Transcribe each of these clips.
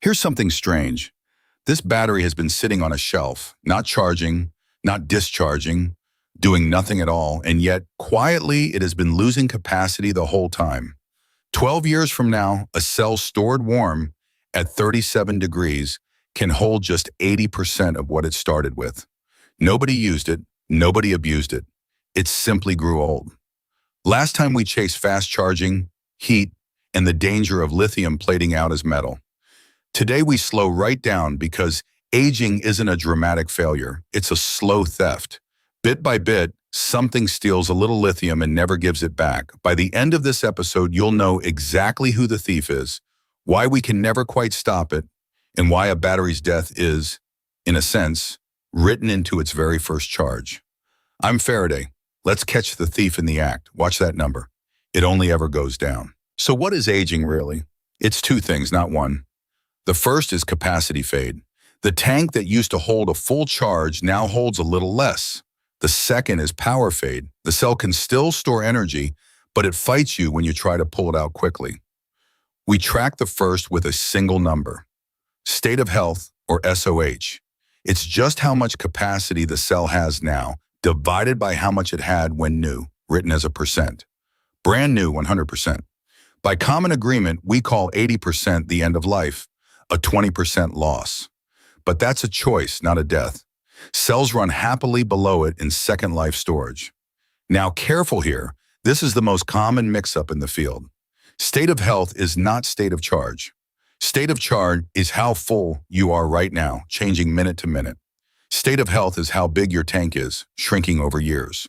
Here's something strange. This battery has been sitting on a shelf, not charging, not discharging, doing nothing at all, and yet, quietly, it has been losing capacity the whole time. 12 years from now, a cell stored warm at 37 degrees can hold just 80% of what it started with. Nobody used it, nobody abused it. It simply grew old. Last time we chased fast charging, heat, and the danger of lithium plating out as metal. Today we slow right down because aging isn't a dramatic failure, it's a slow theft. Bit by bit, something steals a little lithium and never gives it back. By the end of this episode, you'll know exactly who the thief is, why we can never quite stop it, and why a battery's death is, in a sense, written into its very first charge. I'm Faraday. Let's catch the thief in the act. Watch that number. It only ever goes down. So what is aging really? It's two things, not one. The first is capacity fade. The tank that used to hold a full charge now holds a little less. The second is power fade. The cell can still store energy, but it fights you when you try to pull it out quickly. We track the first with a single number. State of health, or SOH. It's just how much capacity the cell has now, divided by how much it had when new, written as a percent. Brand new, 100%. By common agreement, we call 80% the end of life, a 20% loss. But that's a choice, not a death. Cells run happily below it in second life storage. Now careful here, this is the most common mix-up in the field. State of health is not state of charge. State of charge is how full you are right now, changing minute to minute. State of health is how big your tank is, shrinking over years.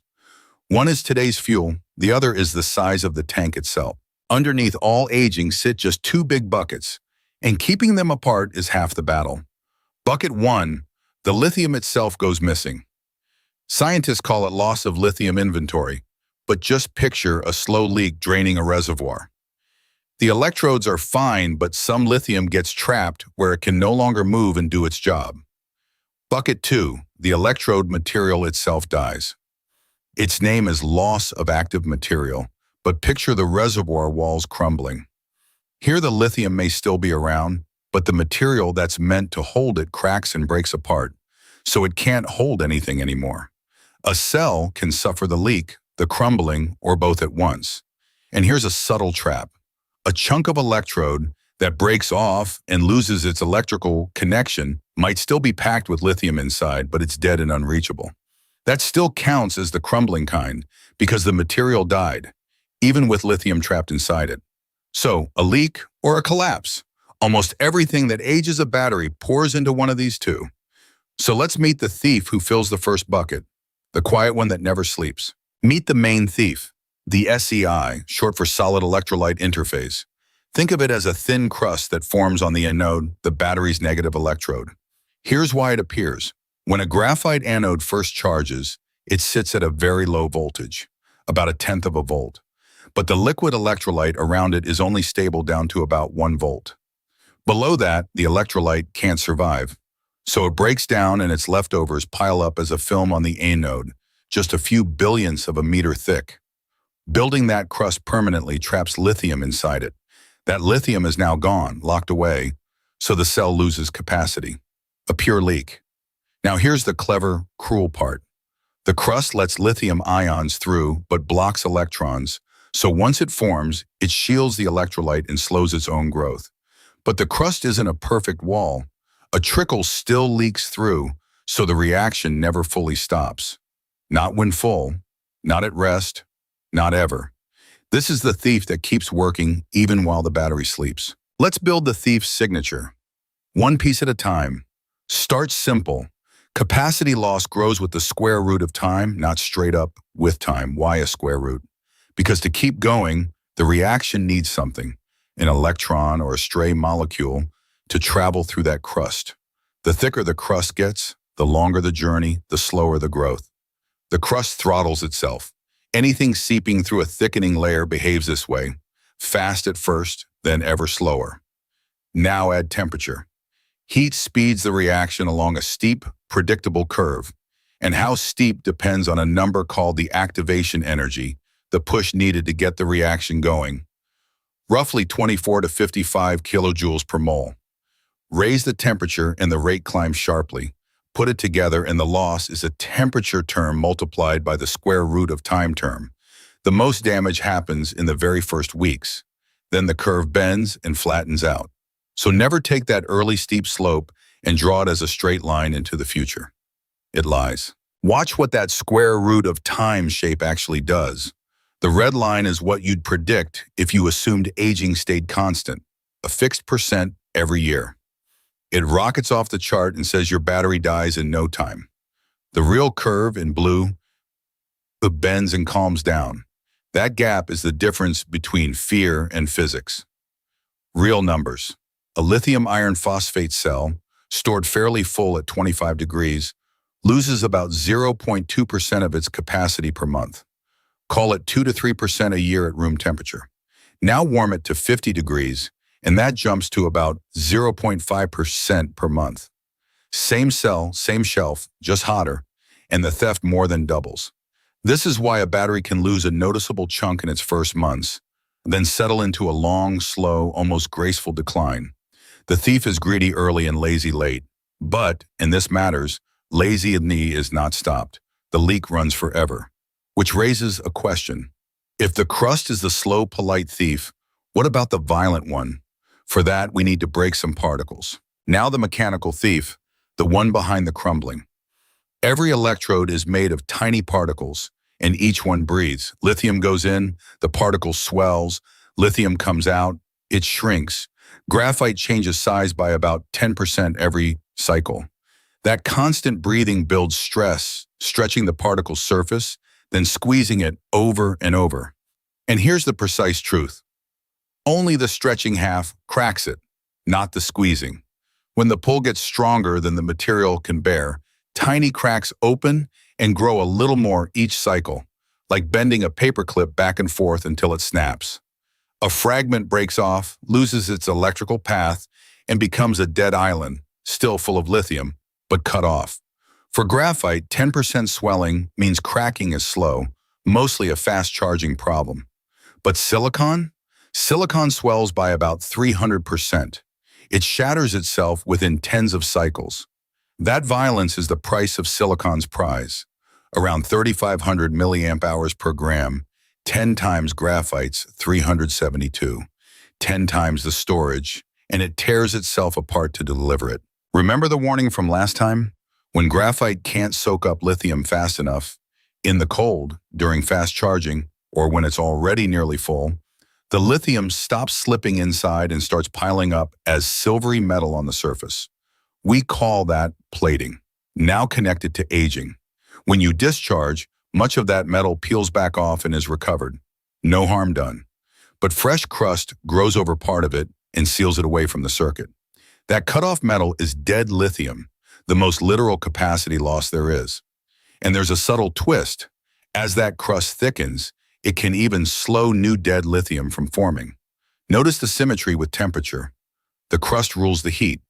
One is today's fuel, the other is the size of the tank itself. Underneath all aging sit just two big buckets, and keeping them apart is half the battle. Bucket 1, the lithium itself goes missing. Scientists call it loss of lithium inventory, but just picture a slow leak draining a reservoir. The electrodes are fine, but some lithium gets trapped where it can no longer move and do its job. Bucket 2, the electrode material itself dies. Its name is loss of active material, but picture the reservoir walls crumbling. Here the lithium may still be around, but the material that's meant to hold it cracks and breaks apart, so it can't hold anything anymore. A cell can suffer the leak, the crumbling, or both at once. And here's a subtle trap. A chunk of electrode that breaks off and loses its electrical connection might still be packed with lithium inside, but it's dead and unreachable. That still counts as the crumbling kind because the material died, even with lithium trapped inside it. So, a leak or a collapse. Almost everything that ages a battery pours into one of these two. So let's meet the thief who fills the first bucket, the quiet one that never sleeps. Meet the main thief, the SEI, short for Solid Electrolyte Interphase. Think of it as a thin crust that forms on the anode, the battery's negative electrode. Here's why it appears. When a graphite anode first charges, it sits at a very low voltage, about 1/10 of a volt. But the liquid electrolyte around it is only stable down to about 1 volt. Below that, the electrolyte can't survive. So it breaks down and its leftovers pile up as a film on the anode, just a few billionths of a meter thick. Building that crust permanently traps lithium inside it. That lithium is now gone, locked away, so the cell loses capacity. A pure leak. Now here's the clever, cruel part. The crust lets lithium ions through but blocks electrons, so once it forms, it shields the electrolyte and slows its own growth. But the crust isn't a perfect wall. A trickle still leaks through, so the reaction never fully stops. Not when full, not at rest, not ever. This is the thief that keeps working even while the battery sleeps. Let's build the thief's signature. One piece at a time. Start simple. Capacity loss grows with the square root of time, not straight up with time. Why a square root? Because to keep going, the reaction needs something, an electron or a stray molecule, to travel through that crust. The thicker the crust gets, the longer the journey, the slower the growth. The crust throttles itself. Anything seeping through a thickening layer behaves this way, fast at first, then ever slower. Now add temperature. Heat speeds the reaction along a steep, predictable curve, and how steep depends on a number called the activation energy, the push needed to get the reaction going. Roughly 24 to 55 kilojoules per mole. Raise the temperature and the rate climbs sharply. Put it together and the loss is a temperature term multiplied by the square root of time term. The most damage happens in the very first weeks. Then the curve bends and flattens out. So never take that early steep slope and draw it as a straight line into the future. It lies. Watch what that square root of time shape actually does. The red line is what you'd predict if you assumed aging stayed constant, a fixed percent every year. It rockets off the chart and says your battery dies in no time. The real curve in blue, it bends and calms down. That gap is the difference between fear and physics. Real numbers. A lithium iron phosphate cell, stored fairly full at 25 degrees, loses about 0.2% of its capacity per month. Call it 2 to 3% a year at room temperature. Now warm it to 50 degrees, and that jumps to about 0.5% per month. Same cell, same shelf, just hotter, and the theft more than doubles. This is why a battery can lose a noticeable chunk in its first months, then settle into a long, slow, almost graceful decline. The thief is greedy early and lazy late. But, and this matters, lazy is not stopped. The leak runs forever. Which raises a question. If the crust is the slow, polite thief, what about the violent one? For that, we need to break some particles. Now the mechanical thief, the one behind the crumbling. Every electrode is made of tiny particles, and each one breathes. Lithium goes in, the particle swells, lithium comes out, it shrinks. Graphite changes size by about 10% every cycle. That constant breathing builds stress, stretching the particle's surface, then squeezing it over and over. And here's the precise truth. Only the stretching half cracks it, not the squeezing. When the pull gets stronger than the material can bear, tiny cracks open and grow a little more each cycle, like bending a paperclip back and forth until it snaps. A fragment breaks off, loses its electrical path, and becomes a dead island, still full of lithium, but cut off. For graphite, 10% swelling means cracking is slow, mostly a fast-charging problem. But silicon? Silicon swells by about 300%. It shatters itself within tens of cycles. That violence is the price of silicon's prize, around 3,500 milliamp hours per gram, 10 times graphite's 372, 10 times the storage, and it tears itself apart to deliver it. Remember the warning from last time? When graphite can't soak up lithium fast enough, in the cold, during fast charging, or when it's already nearly full, the lithium stops slipping inside and starts piling up as silvery metal on the surface. We call that plating, now connected to aging. When you discharge, much of that metal peels back off and is recovered. No harm done. But fresh crust grows over part of it and seals it away from the circuit. That cut-off metal is dead lithium, the most literal capacity loss there is. And there's a subtle twist. As that crust thickens, it can even slow new dead lithium from forming. Notice the symmetry with temperature. The crust rules the heat.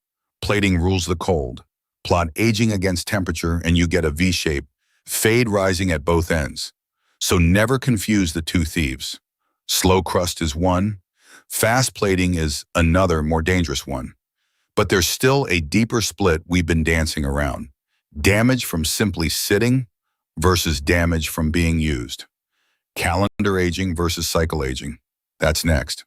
Plating rules the cold. Plot aging against temperature and you get a V-shape, fade rising at both ends. So never confuse the two thieves. Slow crust is one, fast plating is another, more dangerous one. But there's still a deeper split we've been dancing around. Damage from simply sitting versus damage from being used. Calendar aging versus cycle aging. That's next.